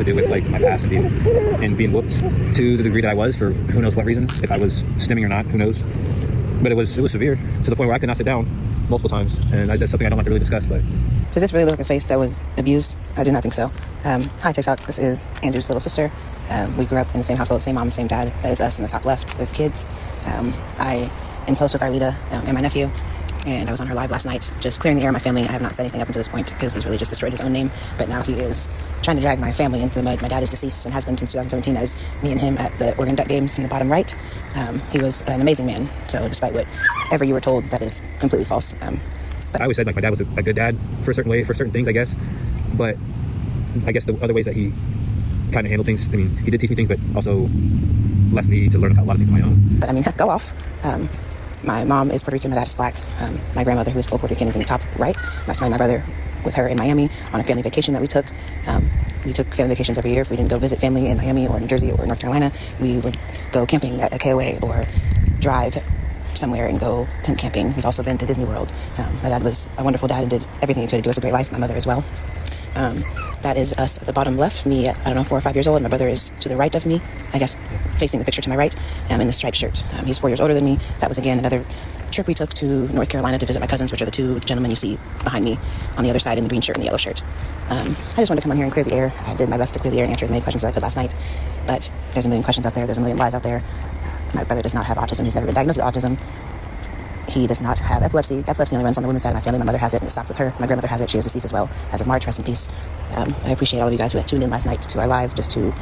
to do with like my past and being whooped to the degree that I was for who knows what reasons. If I was stimming or not, who knows. But it was severe to the point where I could not sit down multiple times, and that's something I don't like to really discuss. But does this really look like a face that was abused? I do not think so. Hi TikTok, this is Andrew's little sister. We grew up in the same household, same mom, same dad. That is us in the top left as kids. I am close with Arlita and my nephew, and I was on her live last night just clearing the air of my family. I have not said anything up until this point because he's really just destroyed his own name, but now he is trying to drag my family into the mud. My dad is deceased and has been since 2017. That is me and him at the Oregon Duck games in the bottom right. He was an amazing man, so despite whatever you were told, that is completely false. I always said like my dad was a good dad for a certain way, for certain things, I guess. But I guess the other ways that he kind of handled things, I mean, he did teach me things, but also left me to learn a lot of things on my own. But I mean, go off. My mom is Puerto Rican, my dad is black. My grandmother, who is full Puerto Rican, is in the top right. I spent my brother with her in Miami on a family vacation that we took. We took family vacations every year. If we didn't go visit family in Miami or New Jersey or North Carolina, we would go camping at a KOA or drive somewhere and go tent camping. We've also been to Disney World. My dad was a wonderful dad and did everything he could to give us a great life. My mother as well. That is us at the bottom left, me at, 4 or 5 years old. My brother is to the right of me, I guess, facing the picture to my right, in the striped shirt. He's 4 years older than me. That was, again, another trip we took to North Carolina to visit my cousins, which are the two gentlemen you see behind me on the other side in the green shirt and the yellow shirt. I just wanted to come on here and clear the air. I did my best to clear the air and answer as many questions as I could last night, but there's a million questions out there. There's a million lies out there. My brother does not have autism. He's never been diagnosed with autism. He does not have epilepsy. Epilepsy only runs on the women's side of my family. My mother has it and it stopped with her. My grandmother has it. She is deceased as well as of March. Rest in peace. I appreciate all of you guys who had tuned in last night to our live just to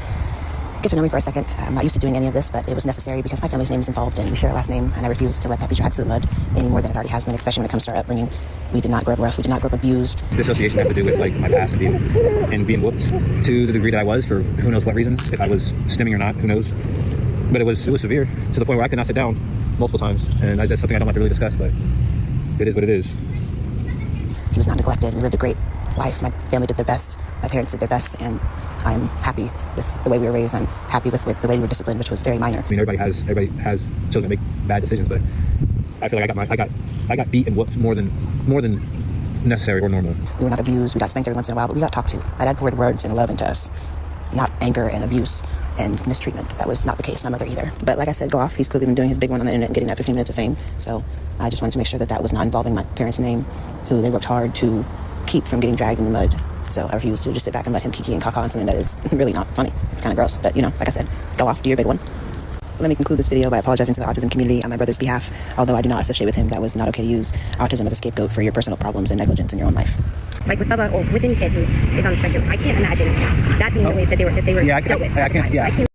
get to know me for a second. I'm not used to doing any of this, but it was necessary because my family's name is involved and we share a last name, and I refuse to let that be dragged through the mud any more than it already has been, especially when it comes to our upbringing. We did not grow up rough. We did not grow up abused. The association has to do with like my past and being whooped to the degree that I was for who knows what reasons. If I was stimming or not, who knows. But it was severe to the point where I could not sit down multiple times, and that's something I don't like to really discuss, but it is what it is. He was not neglected. We lived a great life. My family did their best. My parents did their best, and I'm happy with the way we were raised. I'm happy with the way we were disciplined, which was very minor. I mean, everybody has children that make bad decisions, but I feel like I got beat and whooped more than necessary or normal. We were not abused. We got spanked every once in a while, but we got talked to. My dad poured words and love into us, not anger and abuse and mistreatment. That was not the case. My mother either. But like I said, go off. He's clearly been doing his big one on the internet and getting that 15 minutes of fame. So I just wanted to make sure that was not involving my parents' name, who they worked hard to keep from getting dragged in the mud. So I refuse to just sit back and let him kiki and caca on something that is really not funny. It's kind of gross. But, like I said, go off, do your big one. Let me conclude this video by apologizing to the autism community on my brother's behalf. Although I do not associate with him, that was not okay to use autism as a scapegoat for your personal problems and negligence in your own life. Like with Bubba or with any kid who is on the spectrum, I can't imagine that being the way that they were dealt with. I can't.